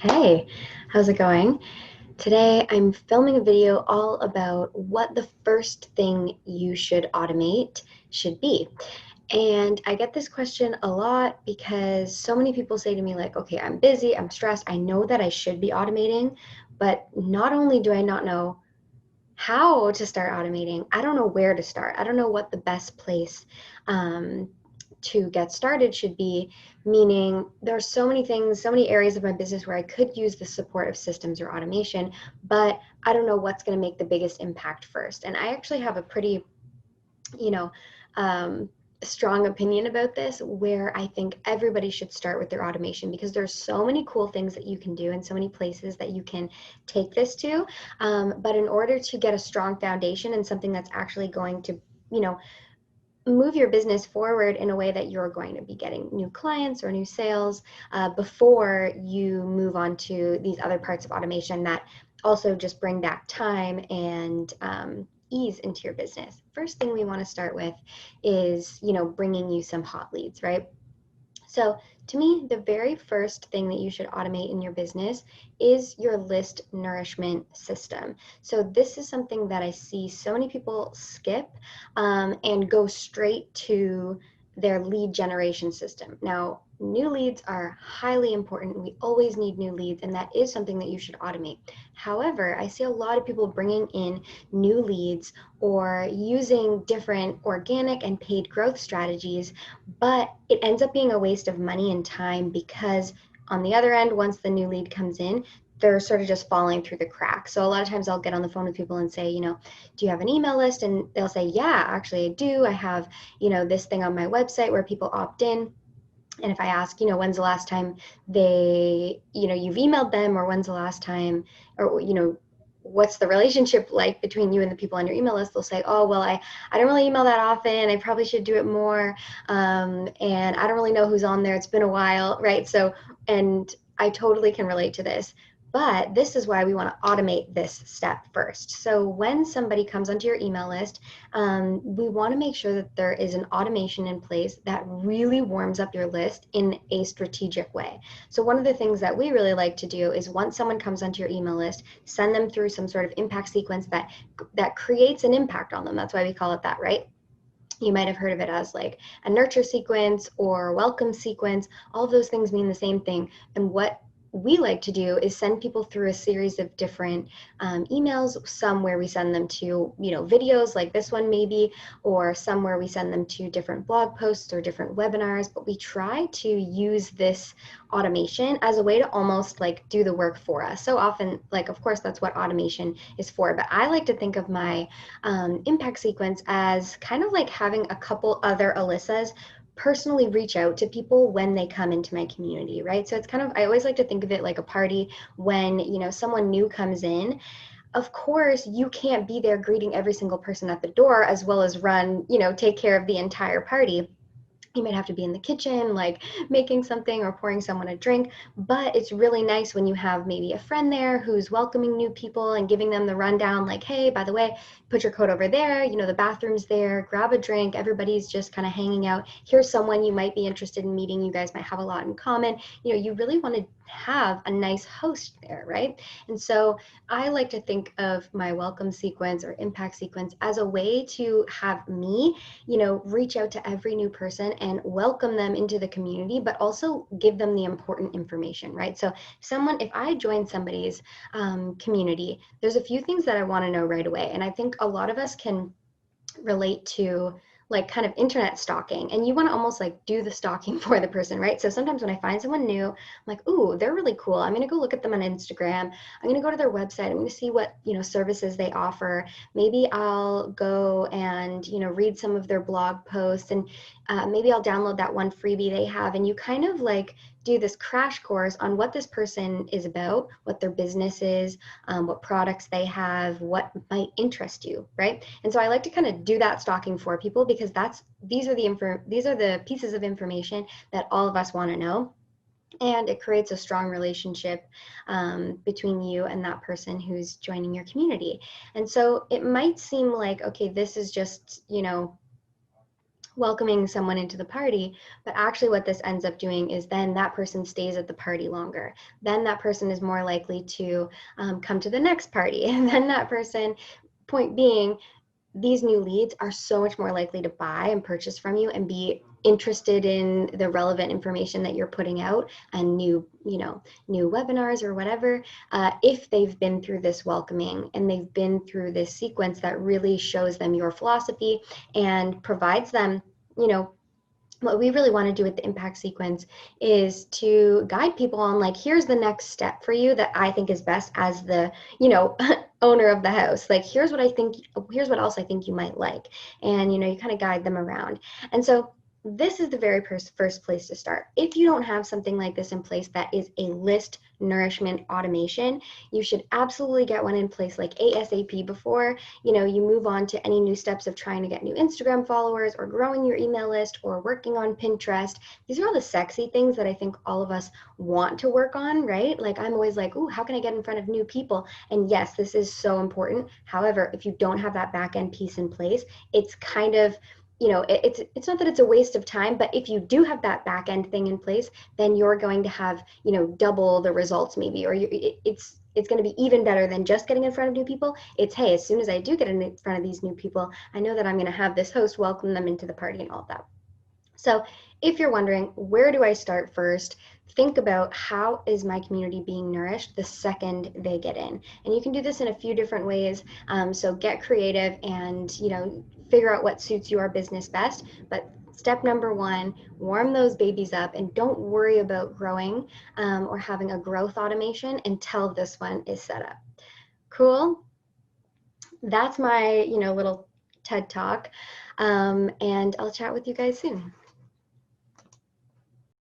Hey, how's it going? Today I'm filming a video all about what the first thing you should automate should be. And I get this question a lot because so many people say to me like, okay, I'm busy, I'm stressed, I know that I should be automating, but not only do I not know how to start automating. I don't know where to start. I don't know what the best place um, to get started should be, meaning there are so many things, so many areas of my business where I could use the support of systems or automation, but I don't know what's going to make the biggest impact first. And I actually have a pretty you know, um, strong opinion about this where I think everybody should start with their automation because there's so many cool things that you can do and so many places that you can take this to. But in order to get a strong foundation and something that's actually going to, you know, move your business forward in a way that you're going to be getting new clients or new sales before you move on to these other parts of automation that also just bring back time and ease into your business. First thing we want to start with is, bringing you some hot leads, right? So, to me, the very first thing that you should automate in your business is your list nourishment system. So, this is something that I see so many people skip and go straight to their lead generation system. Now, new leads are highly important. We always need new leads, and that is something that you should automate. However, I see a lot of people bringing in new leads or using different organic and paid growth strategies, but it ends up being a waste of money and time because on the other end, once the new lead comes in, they're sort of just falling through the cracks. So a lot of times I'll get on the phone with people and say, do you have an email list? And they'll say, yeah, actually I do. I have, this thing on my website where people opt in. And if I ask, when's the last time you've emailed them, or when's the last time, or, what's the relationship like between you and the people on your email list, they'll say, oh, well, I don't really email that often. I probably should do it more. And I don't really know who's on there. It's been a while, right? So, and I totally can relate to this. But this is why we want to automate this step first. So when somebody comes onto your email list, we want to make sure that there is an automation in place that really warms up your list in a strategic way. So one of the things that we really like to do is once someone comes onto your email list, send them through some sort of impact sequence that creates an impact on them. That's why we call it that, right? You might have heard of it as like a nurture sequence or welcome sequence. All of those things mean the same thing. And what we like to do is send people through a series of different emails, some where we send them to, videos like this one maybe, or some where we send them to different blog posts or different webinars, but we try to use this automation as a way to almost like do the work for us. So often, like, of course, that's what automation is for, but I like to think of my impact sequence as kind of like having a couple other Alyssas personally reach out to people when they come into my community, right? So it's kind of, I always like to think of it like a party when, someone new comes in. Of course, you can't be there greeting every single person at the door as well as run, take care of the entire party. You might have to be in the kitchen, like making something or pouring someone a drink, but it's really nice when you have maybe a friend there who's welcoming new people and giving them the rundown, like, hey, by the way, put your coat over there, the bathroom's there, grab a drink, everybody's just kind of hanging out. Here's someone you might be interested in meeting, you guys might have a lot in common. You really want to have a nice host there, right? And so I like to think of my welcome sequence or impact sequence as a way to have me, reach out to every new person and welcome them into the community, but also give them the important information, right? So if I join somebody's community, there's a few things that I want to know right away. And I think a lot of us can relate to like kind of internet stalking, and you want to almost like do the stalking for the person, right? So sometimes when I find someone new, I'm like, ooh, they're really cool. I'm going to go look at them on Instagram. I'm going to go to their website. I'm going to see what, services they offer. Maybe I'll go and, read some of their blog posts, and maybe I'll download that one freebie they have. And you kind of like do this crash course on what this person is about, what their business is, what products they have, what might interest you, right? And so I like to kind of do that stalking for people because these are the pieces of information that all of us want to know. And it creates a strong relationship between you and that person who's joining your community. And so it might seem like, okay, this is just, welcoming someone into the party, but actually what this ends up doing is then that person stays at the party longer. Then that person is more likely to come to the next party. And then that person, point being, these new leads are so much more likely to buy and purchase from you and be interested in the relevant information that you're putting out and new webinars or whatever, if they've been through this welcoming and they've been through this sequence that really shows them your philosophy and provides them, you know, what we really want to do with the impact sequence is to guide people on, like, here's the next step for you that I think is best as the, owner of the house. Like, here's what I think, here's what else I think you might like. And, you kind of guide them around. And so this is the very first place to start. If you don't have something like this in place that is a list nourishment automation, you should absolutely get one in place like ASAP before you move on to any new steps of trying to get new Instagram followers or growing your email list or working on Pinterest. These are all the sexy things that I think all of us want to work on, right? Like, I'm always like, ooh, how can I get in front of new people? And yes, this is so important. However, if you don't have that back end piece in place, it's kind of, it's not that it's a waste of time, but if you do have that back end thing in place, then you're going to have, double the results maybe, or it's going to be even better than just getting in front of new people. It's, hey, as soon as I do get in front of these new people, I know that I'm going to have this host welcome them into the party and all of that. So if you're wondering, where do I start first? Think about, how is my community being nourished the second they get in? And you can do this in a few different ways. So get creative and, figure out what suits your business best. But step number one, warm those babies up and don't worry about growing or having a growth automation until this one is set up. Cool. That's my, little TED talk. And I'll chat with you guys soon.